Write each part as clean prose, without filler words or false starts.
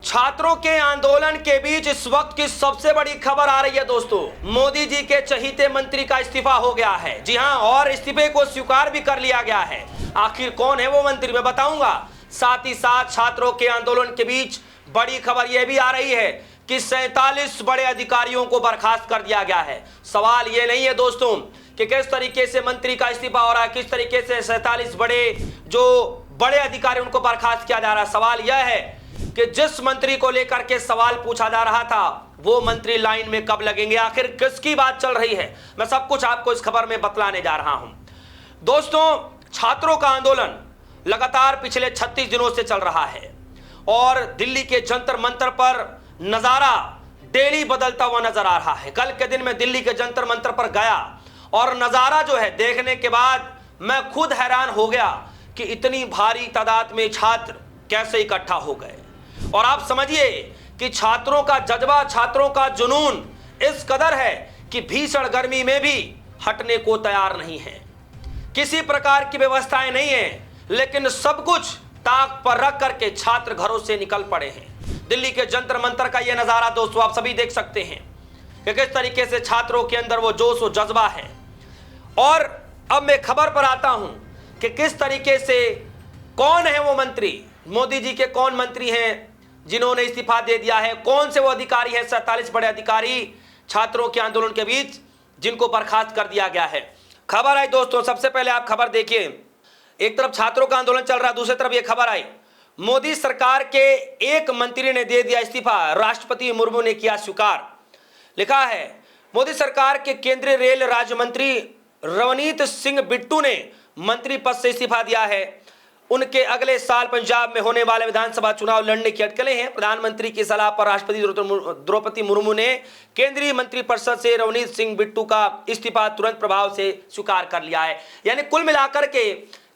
छात्रों के आंदोलन के बीच इस वक्त की सबसे बड़ी खबर आ रही है दोस्तों। मोदी जी के चहीते मंत्री का इस्तीफा हो गया है। जी हां, और इस्तीफे को स्वीकार भी कर लिया गया है। आखिर कौन है वो मंत्री, मैं बताऊंगा। साथ ही साथ छात्रों के आंदोलन के बीच बड़ी खबर यह भी आ रही है कि 47 बड़े अधिकारियों को बर्खास्त कर दिया गया है। सवाल यह नहीं है दोस्तों कि किस तरीके से मंत्री का इस्तीफा हो रहा है, किस तरीके से 47 बड़े अधिकारी उनको बर्खास्त किया जा रहा है। सवाल यह है कि जिस मंत्री को लेकर के सवाल पूछा जा रहा था वो मंत्री लाइन में कब लगेंगे, आखिर किसकी बात चल रही है, मैं सब कुछ आपको इस खबर में बतलाने जा रहा हूं। दोस्तों, छात्रों का आंदोलन लगातार पिछले 36 दिनों से चल रहा है और दिल्ली के जंतर मंतर पर नजारा डेली बदलता हुआ नजर आ रहा है। कल के दिन में दिल्ली के जंतर मंतर पर गया और नजारा जो है देखने के बाद मैं खुद हैरान हो गया कि इतनी भारी तादाद में छात्र कैसे इकट्ठा हो गए। और आप समझिए कि छात्रों का जज्बा, छात्रों का जुनून इस कदर है कि भीषण गर्मी में भी हटने को तैयार नहीं है। किसी प्रकार की व्यवस्थाएं नहीं है, लेकिन सब कुछ ताक पर रख करके छात्र घरों से निकल पड़े हैं। दिल्ली के जंतर मंतर का यह नजारा दोस्तों आप सभी देख सकते हैं कि किस तरीके से छात्रों के अंदर वो जोश और जज्बा है। और अब मैं खबर पर आता हूं कि किस तरीके से कौन है वो मंत्री, मोदी जी के कौन मंत्री हैं जिन्होंने इस्तीफा दे दिया है, कौन से वो अधिकारी हैं 47 बड़े अधिकारी छात्रों के आंदोलन के बीच जिनको बर्खास्त कर दिया गया है। खबर आई दोस्तों, सबसे पहले आप खबर देखिए। एक तरफ छात्रों का आंदोलन चल रहा है, दूसरी तरफ ये खबर आई मोदी सरकार के एक मंत्री ने दे दिया इस्तीफा, राष्ट्रपति मुर्मू ने किया स्वीकार। लिखा है मोदी सरकार के केंद्रीय रेल राज्य मंत्री रवनीत सिंह बिट्टू ने मंत्री पद से इस्तीफा दिया है। उनके अगले साल पंजाब में होने वाले विधानसभा चुनाव लड़ने की अटकलें हैं। प्रधानमंत्री की सलाह पर राष्ट्रपति द्रौपदी मुर्मू ने केंद्रीय मंत्रिपरिषद से रवनीत सिंह बिट्टू का इस्तीफा तुरंत प्रभाव से स्वीकार कर लिया है। यानी कुल मिलाकर के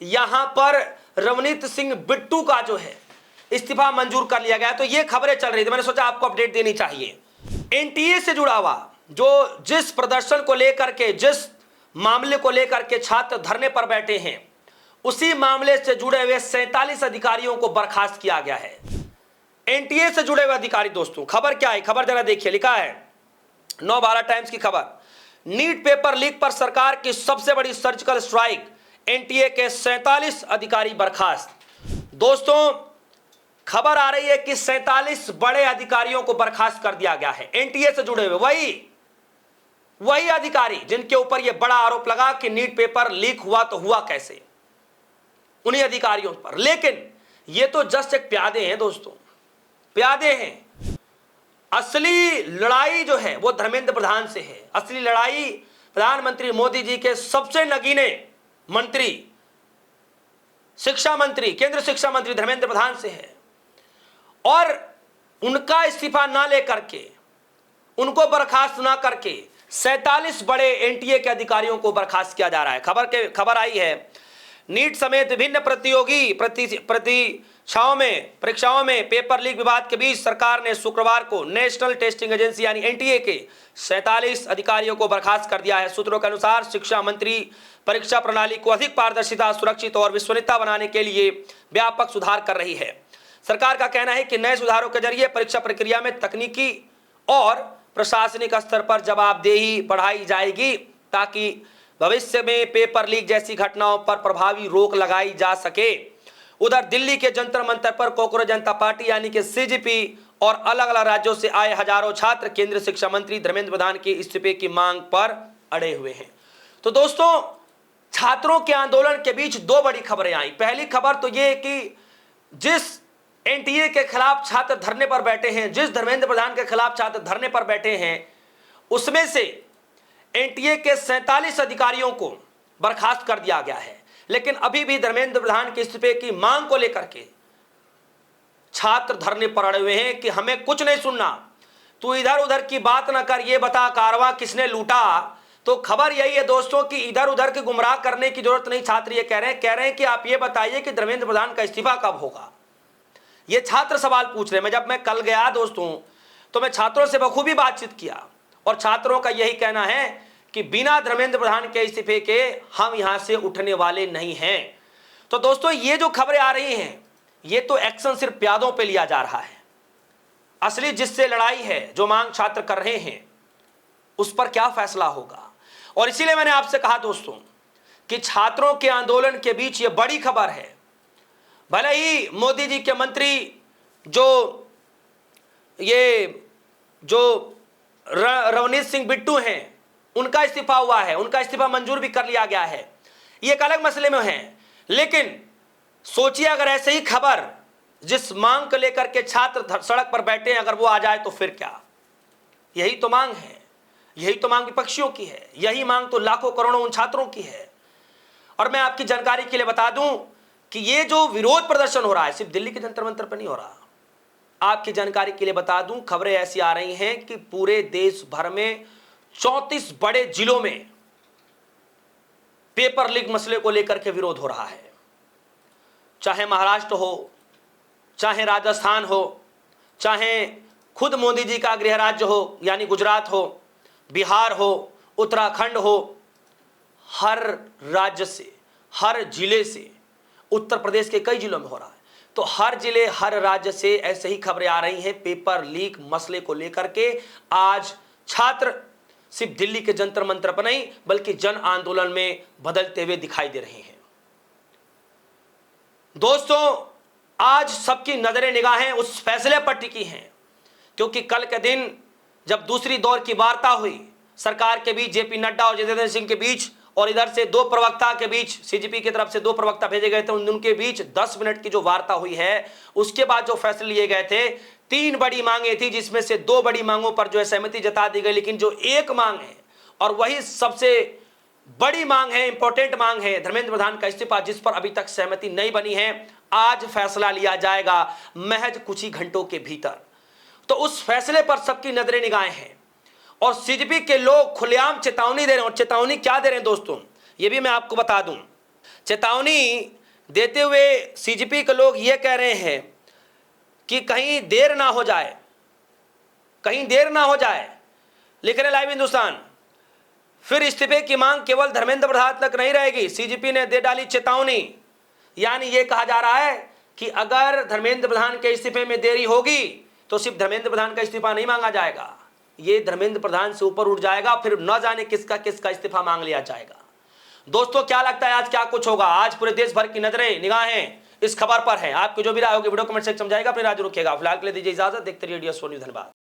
यहां पर रवनीत सिंह बिट्टू का जो है इस्तीफा मंजूर कर लिया गया। तो ये खबरें चल रही थी, मैंने सोचा आपको अपडेट देनी चाहिए। एनटीए से जुड़ा हुआ जो जिस प्रदर्शन को लेकर के, जिस मामले को लेकर के छात्र धरने पर बैठे हैं, उसी मामले से जुड़े हुए 47 अधिकारियों को बर्खास्त किया गया है। एनटीए से जुड़े हुए अधिकारी दोस्तों, खबर क्या है, खबर जरा देखिए। लिखा है नवभारत टाइम्स की खबर, नीट पेपर लीक पर सरकार की सबसे बड़ी सर्जिकल स्ट्राइक, एनटीए के 47 अधिकारी बर्खास्त। दोस्तों, खबर आ रही है कि 47 बड़े अधिकारियों को बर्खास्त कर दिया गया है। एनटीए से जुड़े हुए वही अधिकारी जिनके ऊपर यह बड़ा आरोप लगा कि नीट पेपर लीक हुआ तो हुआ कैसे, उन्हीं अधिकारियों पर। लेकिन ये तो जस्ट एक प्यादे हैं दोस्तों, प्यादे हैं। असली लड़ाई जो है वो धर्मेंद्र प्रधान से है। असली लड़ाई प्रधानमंत्री मोदी जी के सबसे नगीने मंत्री, शिक्षा मंत्री, केंद्र शिक्षा मंत्री धर्मेंद्र प्रधान से है। और उनका इस्तीफा ना लेकर के, उनको बर्खास्त ना करके 47 बड़े एनटीए के अधिकारियों को बर्खास्त किया जा रहा है। खबर आई है नीट समेत विभिन्न प्रतियोगी परीक्षाओं में पेपर लीक विवाद के बीच सरकार ने शुक्रवार को नेशनल टेस्टिंग एजेंसी यानी एनटीए के 47 अधिकारियों को बर्खास्त कर दिया है। सूत्रों के अनुसार शिक्षा मंत्री परीक्षा प्रणाली को अधिक पारदर्शिता, सुरक्षित और विश्वसनीयता बनाने के लिए व्यापक सुधार कर रही है। सरकार का कहना है कि नए सुधारों के जरिए परीक्षा प्रक्रिया में तकनीकी और प्रशासनिक स्तर पर जवाबदेही बढ़ाई जाएगी ताकि भविष्य में पेपर लीक जैसी घटनाओं पर प्रभावी रोक लगाई जा सके। उधर दिल्ली के जंतर मंतर पर कांग्रेस जनता पार्टी यानी कि सीजेपी और अलग अलग राज्यों से आए हजारों छात्र केंद्रीय शिक्षा मंत्री धर्मेंद्र प्रधान के इस्तीफे की मांग पर अड़े हुए हैं। तो दोस्तों, छात्रों के आंदोलन के बीच दो बड़ी खबरें आई। पहली खबर तो यह कि जिस एनटीए के खिलाफ छात्र धरने पर बैठे हैं, जिस धर्मेंद्र प्रधान के खिलाफ छात्र धरने पर बैठे हैं, उसमें से एनटीए के 47 अधिकारियों को बर्खास्त कर दिया गया है। लेकिन अभी भी धर्मेंद्र प्रधान के इस्तीफे की मांग को लेकर के छात्र धरने पर अड़े हुए हैं कि हमें कुछ नहीं सुनना, तू इधर उधर की बात ना कर, ये बता कारवां किसने लूटा। तो खबर यही है दोस्तों कि इधर उधर के गुमराह करने की जरूरत नहीं। छात्र ये कह रहे हैं कि आप ये बताइए कि धर्मेंद्र प्रधान का इस्तीफा कब होगा। ये छात्र सवाल पूछ रहे हैं। जब मैं कल गया दोस्तों तो मैं छात्रों से बखूबी बातचीत किया और छात्रों का यही कहना है कि बिना धर्मेंद्र प्रधान के इस्तीफे के हम यहां से उठने वाले नहीं हैं। तो दोस्तों, ये जो खबरें आ रही हैं, ये तो एक्शन सिर्फ प्यादों पे लिया जा रहा है। असली जिससे लड़ाई है, जो मांग छात्र कर रहे हैं, उस पर क्या फैसला होगा। और इसीलिए मैंने आपसे कहा दोस्तों कि छात्रों के आंदोलन के बीच यह बड़ी खबर है। भले ही मोदी जी के मंत्री जो रवनीत सिंह बिट्टू हैं, उनका इस्तीफा हुआ है, उनका इस्तीफा मंजूर भी कर लिया गया है, ये एक अलग मसले में है। लेकिन सोचिए अगर ऐसे ही खबर जिस मांग को लेकर के छात्र सड़क पर बैठे हैं, अगर वो आ जाए तो फिर क्या। यही तो मांग है, यही तो मांग विपक्षियों की है, यही मांग तो लाखों करोड़ों उन छात्रों की है। और मैं आपकी जानकारी के लिए बता दूं कि ये जो विरोध प्रदर्शन हो रहा है सिर्फ दिल्ली के जंतर मंतर पर नहीं हो रहा। आपकी जानकारी के लिए बता दूं, खबरें ऐसी आ रही हैं कि पूरे देश भर में 34 बड़े जिलों में पेपर लीक मसले को लेकर के विरोध हो रहा है। चाहे महाराष्ट्र हो, चाहे राजस्थान हो, चाहे खुद मोदी जी का गृह राज्य हो यानी गुजरात हो, बिहार हो, उत्तराखंड हो, हर राज्य से, हर जिले से, उत्तर प्रदेश के कई जिलों में हो रहा है। तो हर जिले, हर राज्य से ऐसे ही खबरें आ रही हैं पेपर लीक मसले को लेकर के। आज छात्र सिर्फ दिल्ली के जंतर मंतर पर नहीं बल्कि जन आंदोलन में बदलते हुए दिखाई दे रहे हैं। दोस्तों, आज सबकी नजरें निगाहें उस फैसले पर टिकी हैं, क्योंकि कल के दिन जब दूसरी दौर की वार्ता हुई सरकार के बीच, जेपी नड्डा और जितेंद्र सिंह के बीच, और इधर से दो प्रवक्ता के बीच, सीजीपी की तरफ से दो प्रवक्ता भेजे गए थे, उनके बीच 10 मिनट की जो वार्ता हुई है, उसके बाद जो फैसले लिए गए थे, 3 बड़ी मांगे थी, जिसमें से 2 बड़ी मांगों पर जो है सहमति जता दी गई। लेकिन जो एक मांग है और वही सबसे बड़ी मांग है, इंपॉर्टेंट मांग है, धर्मेंद्र प्रधान का इस्तीफा, जिस पर अभी तक सहमति नहीं बनी है, आज फैसला लिया जाएगा महज कुछ ही घंटों के भीतर। तो उस फैसले पर सबकी नजरें निगाहें हैं और सीजीपी के लोग खुलेआम चेतावनी दे रहे हैं। और चेतावनी क्या दे रहे हैं दोस्तों, ये भी मैं आपको बता दूं। चेतावनी देते हुए सीजीपी के लोग ये कह रहे हैं कि कहीं देर ना हो जाए, कहीं देर ना हो जाए। लिख रहे लाइव हिंदुस्तान, फिर इस्तीफे की मांग केवल धर्मेंद्र प्रधान तक नहीं रहेगी, सीजीपी ने दे डाली चेतावनी। यानी ये कहा जा रहा है कि अगर धर्मेंद्र प्रधान के इस्तीफे में देरी होगी तो सिर्फ धर्मेंद्र प्रधान का इस्तीफा नहीं मांगा जाएगा, ये धर्मेंद्र प्रधान से ऊपर उठ जाएगा, फिर न जाने किसका किसका इस्तीफा मांग लिया जाएगा। दोस्तों, क्या लगता है आज क्या कुछ होगा। आज पूरे देश भर की नजरें निगाहें इस खबर पर है। आपकी जो भी राय होगी वीडियो कमेंट सेक्शन में समझाएगा, अपनी राय रखिएगा। फिलहाल के लिए दीजिए इजाजत, देखते रहिए DS4 न्यूज़। धन्यवाद।